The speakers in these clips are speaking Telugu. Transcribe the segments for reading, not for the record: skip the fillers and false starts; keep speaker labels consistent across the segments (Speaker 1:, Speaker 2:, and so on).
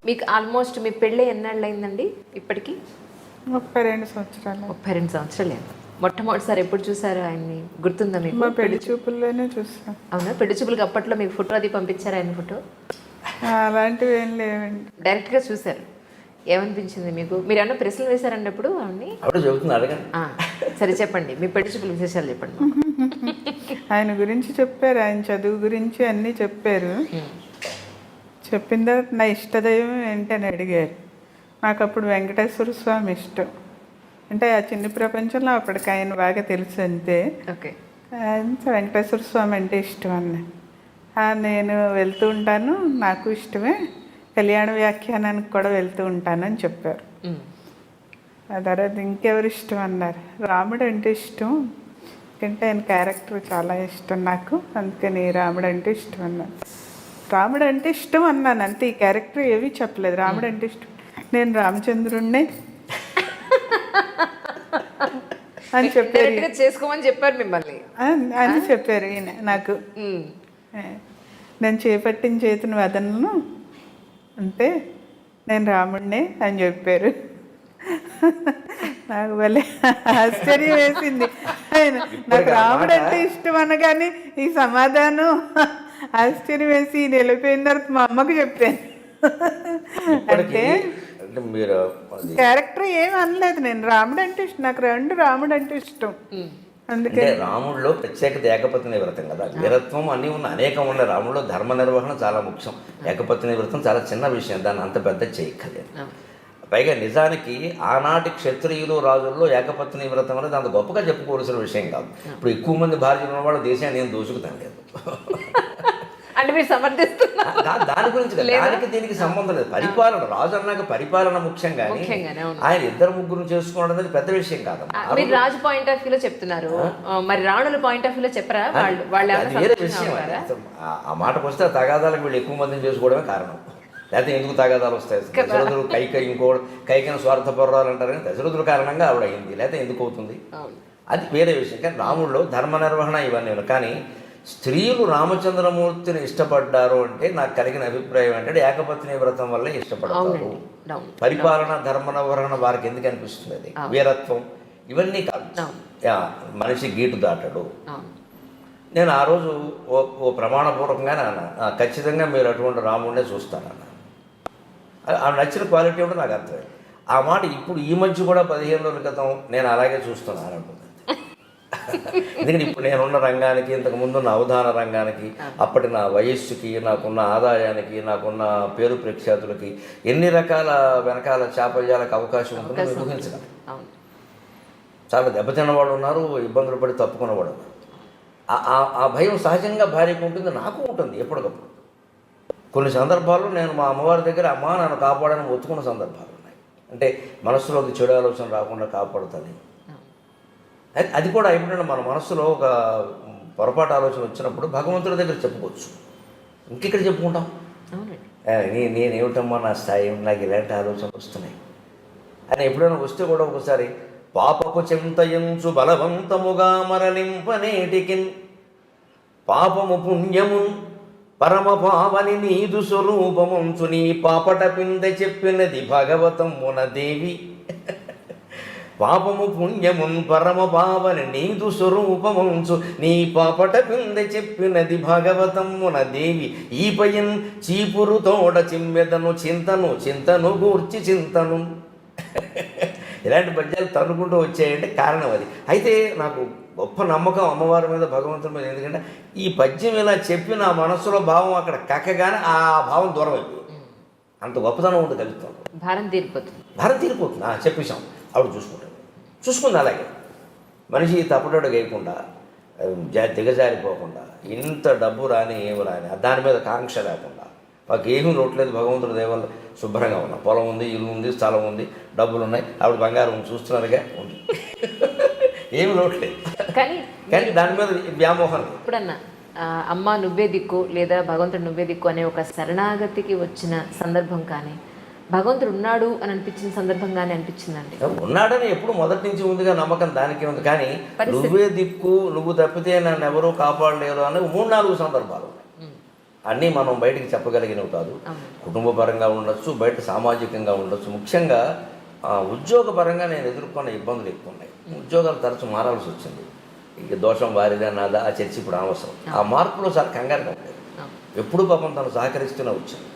Speaker 1: మీకు ఆల్మోస్ట్ మీ పెళ్ళి ఎన్నాళ్ళు అయిందండి ఇప్పటికి?
Speaker 2: 32 సంవత్సరాలు.
Speaker 1: 32 సంవత్సరాలు అయింది. మొట్టమొదటిసారి ఎప్పుడు చూసారు ఆయన్ని, గుర్తుందా మీకు?
Speaker 2: మా పెళ్లి చూపుల్లోనే చూసాం.
Speaker 1: అవునా? పెళ్లి చూపులకి అప్పట్లో మీకు ఫోటో అది పంపించారు, ఆయన ఫోటో?
Speaker 2: అలాంటివి ఏం లేవండి.
Speaker 1: డైరెక్ట్గా చూసారు. ఏమనిపించింది మీకు? మీరు ఏమన్నా ప్రశ్నలు వేశారండి అప్పుడు ఆవిడ్ని?
Speaker 3: అప్పుడు చెబుతుంది అడగండి.
Speaker 1: సరే చెప్పండి, మీ పెళ్లి చూపుల విశేషాలు చెప్పండి.
Speaker 2: ఆయన గురించి చెప్పారు, ఆయన చదువు గురించి అన్నీ చెప్పారు. చెప్పిన తర్వాత నా ఇష్టదైవం ఏంటని అడిగారు. నాకు అప్పుడు వెంకటేశ్వర స్వామి ఇష్టం. అంటే ఆ చిన్న ప్రపంచంలో అప్పటికి ఆయన బాగా తెలుసు అంతే.
Speaker 1: ఓకే.
Speaker 2: వెంకటేశ్వర స్వామి అంటే ఇష్టం అన్న. నేను వెళ్తూ ఉంటాను, నాకు ఇష్టమే, కళ్యాణ వ్యాఖ్యానానికి కూడా వెళ్తూ ఉంటానని చెప్పారు. ఆ తర్వాత ఇంకెవరు ఇష్టం అన్నారు. రాముడు అంటే ఇష్టం, ఎందుకంటే ఆయన క్యారెక్టర్ చాలా ఇష్టం నాకు, అందుకని రాముడు అంటే ఇష్టం అన్నాను. రాముడు అంటే ఇష్టం అన్నాను అంతే, ఈ క్యారెక్టర్ ఏమీ చెప్పలేదు. రాముడు అంటే ఇష్టం, నేను రామచంద్రుణ్ణే అని చెప్పారు.
Speaker 1: చేసుకోమని చెప్పారు మిమ్మల్ని
Speaker 2: అని చెప్పారు ఈయన నాకు. నేను చేపట్టిన చేతిని వదలను అంతే, నేను రాముడినే అని చెప్పారు. నాకు భలే ఆశ్చర్యం వేసింది. ఆయన నాకు రాముడు అంటే ఇష్టం అనగానే ఈ సమాధానం ఆశ్చర్యం వేసి వెళ్ళిపోయిన తర్వాత మా అమ్మకు చెప్పాను. అంటే క్యారెక్టర్ ఏమి అనలేదు, నేను రాముడు అంటే ఇష్టం, నాకు రాముడు అంటే ఇష్టం.
Speaker 3: అందుకే రాముడిలో ప్రత్యేకత ఏకపత్ని వ్రతం కదా, వీరత్వం అన్నీ ఉన్న అనేకం ఉన్న రాముడిలో ధర్మ నిర్వహణ చాలా ముఖ్యం. ఏకపత్ని వ్రతం చాలా చిన్న విషయం, దాన్ని అంత పెద్ద చేయక్కర్లేదు. పైగా నిజానికి ఆనాటి క్షత్రియులు రాజుల్లో ఏకపత్ని వ్రతం అనేది అంత గొప్పగా చెప్పుకోవాల్సిన విషయం కాదు. ఇప్పుడు ఎక్కువ మంది భార్యలు ఉన్న వాళ్ళు దేశాన్ని నేను దోచుకుతాను లేదు
Speaker 1: అంటే మీరు సమర్థిస్తున్నారు.
Speaker 3: దాని గురించి దానికి దీనికి సంబంధం లేదు. పరిపాలన, రాజు అన్నాక పరిపాలన ముఖ్యం, కానీ ఆయన ఇద్దరు ముగ్గురు చేసుకోవడం అనేది పెద్ద విషయం కాదు.
Speaker 1: మీరు రాజు పాయింట్ ఆఫ్ వ్యూలో చెప్తున్నారు, మరి రాణుల పాయింట్ ఆఫ్ వ్యూలో చెప్పరా?
Speaker 3: వేరే విషయం. ఆ మాటకు వస్తే తగాదాలకు వీళ్ళు ఎక్కువ మందిని చేసుకోవడమే కారణం. లేకపోతే ఎందుకు తగాదాలు వస్తాయి? దశరథుడు కైకైన స్వార్థపరురాలు అంటారు, కానీ దశరథుల కారణంగా ఆవిడ అయింది, లేకపోతే ఎందుకు అవుతుంది? అది వేరే విషయం. కానీ రాముడిలో ధర్మ నిర్వహణ ఇవన్నీ. కానీ స్త్రీలు రామచంద్రమూర్తిని ఇష్టపడ్డారు అంటే నాకు కలిగిన అభిప్రాయం ఏంటంటే ఏకపత్ని వ్రతం వల్లే ఇష్టపడతారు. పరిపాలన, ధర్మ నిర్వహణ వారికి ఎందుకు అనిపిస్తుంది? అది వీరత్వం ఇవన్నీ కాదు. మనిషి గీటు దాటడు. నేను ఆ రోజు ఓ ప్రమాణపూర్వకంగానే అన్నా, ఖచ్చితంగా మీరు అటువంటి రాముడినే చూస్తానన్నా. ఆ నచ్చిన క్వాలిటీ ఉంటే నాకు అర్థమైంది. ఆ మాట ఇప్పుడు ఈ మధ్య కూడా 15 రోజుల క్రితం నేను అలాగే చూస్తున్నాను అనుకుంది. ఎందుకంటే ఇప్పుడు నేనున్న రంగానికి, ఇంతకుముందున్న అవధాన రంగానికి, అప్పటి నా వయస్సుకి, నాకున్న ఆదాయానికి, నాకున్న పేరు ప్రఖ్యాతులకి ఎన్ని రకాల వెనకాల చాపల్యాలకు అవకాశం ఉంటుందో ఊహించడం. చాలా దెబ్బతిన్న వాళ్ళు ఉన్నారు, ఇబ్బందులు పడి తప్పుకున్నవాడు ఉన్నారు. ఆ భయం సహజంగా భార్యకు ఉంటుంది, నాకు ఉంటుంది ఎప్పటికప్పుడు. కొన్ని సందర్భాల్లో నేను మా అమ్మవారి దగ్గర అమ్మ నన్ను కాపాడని ఒత్తుకున్న సందర్భాలు ఉన్నాయి. అంటే మనస్సులోకి చెడు ఆలోచన రాకుండా కాపాడుతుంది. అది కూడా ఎప్పుడైనా మన మనస్సులో ఒక పొరపాటు ఆలోచన వచ్చినప్పుడు భగవంతుడి దగ్గర చెప్పుకోవచ్చు. ఇంకెక్కడ చెప్పుకుంటాం? నేనేమిటమ్మా నా స్థాయి, నాకు ఇలాంటి ఆలోచనలు వస్తున్నాయి అని ఎప్పుడైనా వస్తే కూడా ఒకసారి పాపకు చింతయంచు బలవంతముగా మరలింపనేటికిన్ పాపము పుణ్యమున్ పరమ పావని నీదు స్వరూపముంచు నీ పాపట పింద చెప్పినది భగవతమున దేవి. పాపము పుణ్యమున్ పరమ పావని నీదు స్వరూపముంచు నీ పాపట పింద చెప్పినది భగవతమున దేవి. ఈపయన్ చీపురు తోడ చిమ్మెదను చింతను చింతను గూర్చి చింతను. ఇలాంటి పద్యాలు తన్నుకుంటూ వచ్చాయంటే కారణం అది. అయితే నాకు గొప్ప నమ్మకం అమ్మవారి మీద, భగవంతుడి మీద. ఎందుకంటే ఈ పద్యం ఇలా చెప్పి నా మనస్సులో భావం అక్కడ కక్కగానే ఆ భావం దూరం అయిపోయింది. అంత గొప్పతనం ఉంది కలుగుతాం. భారం తీరిపోతుంది. చెప్పేశాం, ఆవిడ చూసుకుంది. అలాగే మనిషి తప్పుడోడు వేయకుండా, దిగజారిపోకుండా, ఇంత డబ్బు రాని ఏమి రాని, దాని మీద కాంక్ష లేకుండా, మాకు ఏమీ లోట్లేదు, భగవంతుడి దయవల్ల శుభ్రంగా ఉన్నా. పొలం ఉంది, ఇల్లు ఉంది, స్థలం ఉంది, డబ్బులు ఉన్నాయి, ఆవిడ బంగారం చూస్తున్నారుగా ఉంది, ఏమి లోట్లేదు. కానీ దాని మీద వ్యామోహం.
Speaker 1: ఇప్పుడన్నా అమ్మ నువ్వే దిక్కు లేదా భగవంతుడు నువ్వే దిక్కు అనే ఒక శరణాగతికి వచ్చిన సందర్భం కానీ, భగవంతుడు ఉన్నాడు అని అనిపించిన సందర్భం కానీ అనిపించిందండి?
Speaker 3: ఉన్నాడని ఎప్పుడు మొదటి నుంచి ఉందిగా నమ్మకం, దానికి ఉంది. కానీ నువ్వే దిక్కు, నువ్వు తప్పితే నన్ను ఎవరూ కాపాడలేరు అని 3-4 సందర్భాలు ఉన్నాయి. అన్నీ మనం బయటికి చెప్పగలిగినవి కాదు. కుటుంబ పరంగా ఉండొచ్చు, బయట సామాజికంగా ఉండొచ్చు. ముఖ్యంగా ఉద్యోగపరంగా నేను ఎదుర్కొన్న ఇబ్బందులు ఎక్కువ ఉన్నాయి. ఉద్యోగాలు తరచు మారాల్సి వచ్చింది. ఇక దోషం వారిదా నాదా ఆ చర్చ ఇప్పుడు అనవసరం. ఆ మార్పులో చాలా కంగారుగా ఉండేది. ఎప్పుడు పాపం తను సహకరిస్తూనే వచ్చింది,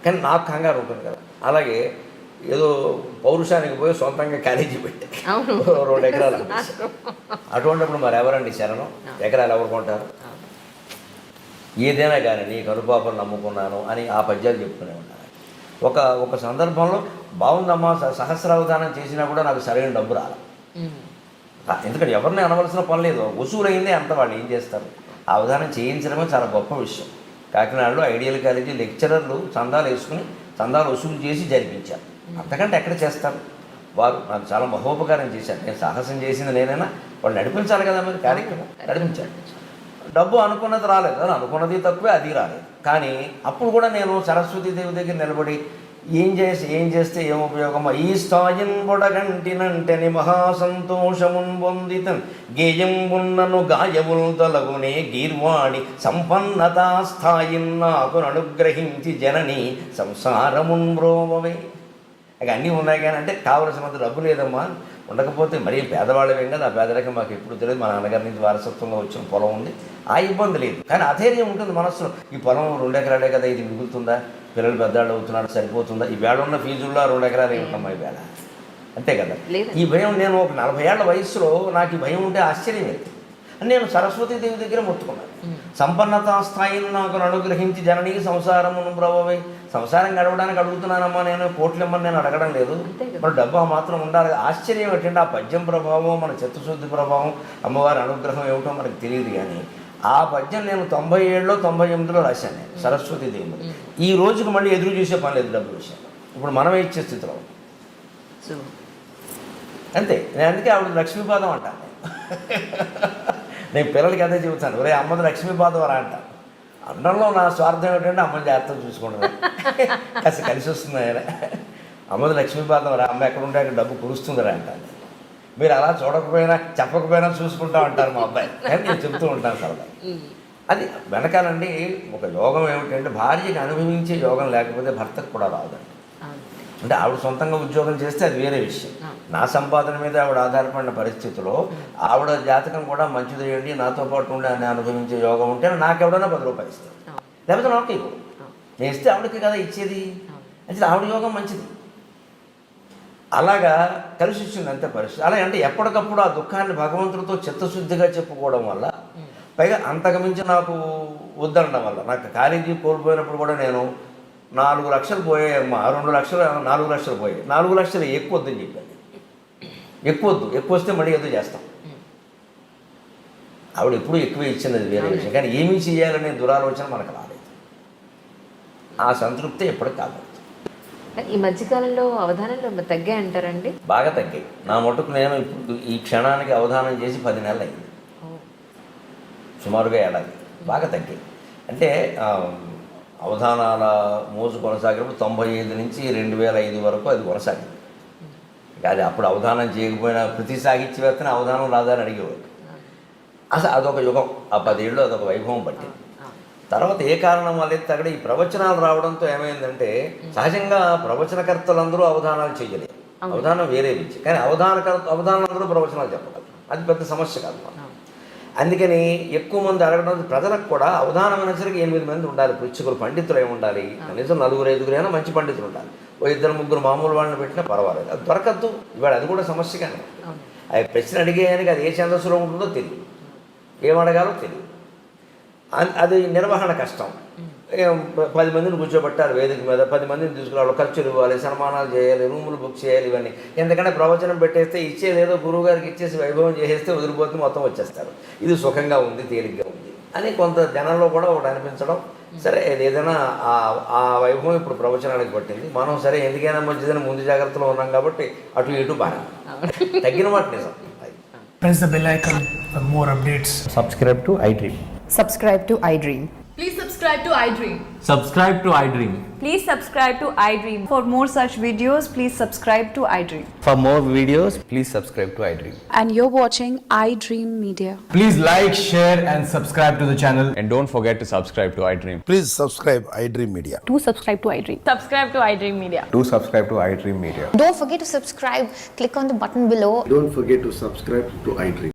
Speaker 3: కానీ నాకు కంగారు ఉంటుంది కదా. అలాగే ఏదో పౌరుషానికి పోయి సొంతంగా కాలేజీ పెట్టాను, 2 ఎకరాలు. అటువంటిప్పుడు మరి ఎవరండి శరణం? ఎకరాలు ఎవరు కొంటారు? ఏదైనా కానీ నీ కనుపాపలు నమ్ముకున్నాను అని ఆ పద్యాలు చెప్పుకునే ఉన్నాను. ఒక సందర్భంలో బాగుందమ్మా సహస్రావధానం చేసినా కూడా నాకు సరైన డబ్బు రాలి. ఎందుకంటే ఎవరిని అనవలసిన పని లేదు, వసూలైందే అంత. వాళ్ళు ఏం చేస్తారు? ఆ అవధానం చేయించడమే చాలా గొప్ప విషయం. కాకినాడలో ఐడియల్ కాలేజీ లెక్చరర్లు చందాలు వేసుకుని చందాలు వసూలు చేసి జరిపించారు. అంతకంటే ఎక్కడ చేస్తారు? వారు నాకు చాలా మహోపకారం చేశారు. నేను సాహసం చేసింది నేనైనా వాళ్ళు నడిపించాలి కదా, మరి కార్యక్రమం నడిపించాలి. డబ్బు అనుకున్నది రాలేదు, అది అనుకున్నది తక్కువే, అది రాలేదు. కానీ అప్పుడు కూడా నేను సరస్వతీదేవి దగ్గర నిలబడి ఏం చేస్తే ఏం ఉపయోగమా? ఈ స్థాయిన్ బొడగంటినంటని మహాసంతోషమున్ పొందితన్ గేయంబున్నను గాయములు తొలగునే గీర్వాణి సంపన్నతా స్థాయిన్ నాకు అనుగ్రహించి జనని సంసారమున్ బ్రోవవే. ఇక అన్నీ ఉన్నాయి కానీ అంటే కావలసినంత డబ్బు లేదమ్మా. ఉండకపోతే మరీ పేదవాళ్ళమేం కదా, ఆ పేదరికం మాకు ఎప్పుడు తెలియదు. మా నాన్నగారి నుంచి వారసత్వంగా వచ్చిన పొలం ఉంది, ఆ ఇబ్బంది లేదు. కానీ అధైర్యం ఉంటుంది మనసులో. ఈ పొలం 2 ఎకరాలే కదా, ఇది మిగులుతుందా? పిల్లలు పెద్దవాళ్ళు అవుతున్నారు, సరిపోతుందా? ఈ వేళ ఉన్న ఫీజుల్లో 2 ఎకరాలు ఏమిటమ్మా ఈ వేళ? అంతే కదా. ఈ భయం నేను ఒక 40 ఏళ్ల వయసులో నాకు ఈ భయం ఉంటే ఆశ్చర్యం లేదు. నేను సరస్వతీదేవి దగ్గర మొత్తుకున్నాను. సంపన్నతా స్థాయిని నాకు అనుగ్రహించి జననీకి సంసారమును బ్రవవే. సంసారం గడవడానికి అడుగుతున్నానమ్మా, నేను కోట్లమ్మని నేను అడగడం లేదు. మరి డబ్బు ఆ మాత్రం ఉండాలి. ఆశ్చర్యం ఏంటంటే ఆ పద్యం ప్రభావం, మన చిత్తశుద్ధి ప్రభావం, అమ్మవారి అనుగ్రహం ఏమిటో మనకు తెలియదు. కానీ ఆ పద్యం నేను 97లో 98లో రాశాను నేను సరస్వతీదేవి. ఈ రోజుకి మళ్ళీ ఎదురు చూసే పని లేదు డబ్బు విషయం. ఇప్పుడు మనమే ఇచ్చే స్థితిలో అంతే. నేను అందుకే ఆవిడ లక్ష్మీపాదం అంటాను. నేను పిల్లలకి అదే చెబుతాను, ఒరే అమ్మది లక్ష్మీపాదం రా అంటాను. అన్నంలో నా స్వార్థం ఏంటంటే అమ్మని జాగ్రత్తగా చూసుకుంటాను, కాస్త కలిసి వస్తుంది ఆయన. అమ్మది లక్ష్మీపాదం రా, అమ్మ ఎక్కడ ఉంటే అక్కడ డబ్బు కురుస్తుందిరా అంటాను. మీరు అలా చూడకపోయినా చెప్పకపోయినా చూసుకుంటా ఉంటారు మా అబ్బాయి, కానీ నేను చెప్తూ ఉంటాను సరదా. అది వెనకాలండి ఒక యోగం ఏమిటంటే భార్యకి అనుభవించే యోగం లేకపోతే భర్తకు కూడా రాదండి. అంటే ఆవిడ సొంతంగా ఉద్యోగం చేస్తే అది వేరే విషయం. నా సంపాదన మీద ఆవిడ ఆధారపడిన పరిస్థితిలో ఆవిడ జాతకం కూడా మంచిది ఏంటి, నాతో పాటు ఉండి అని అనుభవించే యోగం ఉంటే నాకెవడన్నా 10 రూపాయలు ఇస్తాను, లేకపోతే నాకు ఇవ్వడు. నేను ఇస్తే ఆవిడకి కదా ఇచ్చేది. అంటే ఆవిడ యోగం మంచిది. అలాగా కలిసి వచ్చింది అంతే పరిస్థితి. అలా అంటే ఎప్పటికప్పుడు ఆ దుఃఖాన్ని భగవంతుడితో చిత్తశుద్ధిగా చెప్పుకోవడం వల్ల, పైగా అంతకుమించి నాకు వద్దనడం వల్ల, నాకు కాలేజీ కోల్పోయినప్పుడు కూడా నేను 4 లక్షలు పోయాయమ్మా, 2 లక్షలు 4 లక్షలు పోయాయి. 4 లక్షలు ఎక్కువ వద్దని చెప్పాను. ఎక్కువ వస్తే మళ్ళీ ఏదో చేస్తాం. ఆవిడ ఎప్పుడు ఎక్కువ ఇచ్చింది, అది వేరే విషయం. కానీ ఏమీ చేయాలనే దురాలోచన మనకు రాలేదు. ఆ సంతృప్తి ఎప్పటికి కాదు.
Speaker 1: ఈ మధ్యకాలంలో అవధానంలో తగ్గాయి అంటారండి? బాగా
Speaker 3: తగ్గాయి. నా మటుకు నేను ఇప్పుడు ఈ క్షణానికి అవధానం చేసి 10 నెలలు అయింది, సుమారుగా ఏడాది. బాగా తగ్గాయి. అంటే అవధానాల మోజు కొనసాగినప్పుడు 95 నుంచి 2005 వరకు అది కొనసాగింది. అది అప్పుడు అవధానం చేయకపోయినా ప్రతి సాహిత్యవేత్తని అవధానం రాదని అడిగేవాడు. అసలు అదొక యుగం. ఆ 10 ఏళ్ళు అదొక వైభవం పట్టింది. తర్వాత ఏ కారణం వల్ల అక్కడ ఈ ప్రవచనాలు రావడంతో ఏమైందంటే, సహజంగా ప్రవచనకర్తలందరూ అవధానాలు చేయలేరు, అవధానం వేరే విద్య. కానీ అవధానందరూ ప్రవచనాలు చెప్పగలరు, అది పెద్ద సమస్య కాదు. అందుకని ఎక్కువ మంది అడగడం, ప్రజలకు కూడా అవధానం అనేసరికి 8 మంది ఉండాలి, పృచ్ఛకులు, పండితులు ఏమి ఉండాలి, కనీసం 4-5 అయినా మంచి పండితులు ఉండాలి. 2-3 మామూలు వాళ్ళని పెట్టినా పర్వాలేదు, అది దొరకద్దు. ఇవాళ అది కూడా సమస్యగానే. అది ప్రశ్న అడిగేయానికి అది ఏ ఛందస్సులో ఉంటుందో తెలియదు, ఏమడగాలో తెలియదు. అది నిర్వహణ కష్టం. 10 మందిని కూర్చోబెట్టాలి వేదిక మీద, 10 మందిని తీసుకురావాలి, ఖర్చులు ఇవ్వాలి, సన్మానాలు చేయాలి, రూములు బుక్ చేయాలి, ఇవన్నీ. ఎందుకంటే ప్రవచనం పెట్టేస్తే ఇచ్చేదేదో గురువు గారికి ఇచ్చేసి వైభవం చేసేస్తే వదిలిపోతే మొత్తం వచ్చేస్తారు. ఇది సుఖంగా ఉంది, తేలిగ్గా ఉంది అని కొంత జనంలో కూడా ఒకటి అనిపించడం. సరే ఏదైనా ఆ వైభవం ఇప్పుడు ప్రవచనానికి పట్టింది. మనం సరే ఎందుకైనా మంచిదని ముందు జాగ్రత్తలో ఉన్నాం కాబట్టి అటు ఇటు బాగా తగ్గిన మాట నిజం.
Speaker 4: Press the bell icon for more updates.
Speaker 3: Subscribe to iDream.
Speaker 5: Subscribe to iDream.
Speaker 6: Please subscribe
Speaker 4: subscribe to iDream.
Speaker 5: Subscribe to iDream.
Speaker 6: Please subscribe to iDream. For more such videos, please subscribe to iDream.
Speaker 7: For more videos, please subscribe to iDream.
Speaker 8: And you're watching iDream Media.
Speaker 5: Please like, share, and subscribe to the channel.
Speaker 7: And don't forget to subscribe to iDream.
Speaker 9: Please subscribe iDream Media.
Speaker 8: Do subscribe to iDream.
Speaker 6: Subscribe to iDream Media.
Speaker 7: Do subscribe to iDream Media.
Speaker 10: Don't forget to subscribe. Click on the button below.
Speaker 9: Don't forget to subscribe to iDream.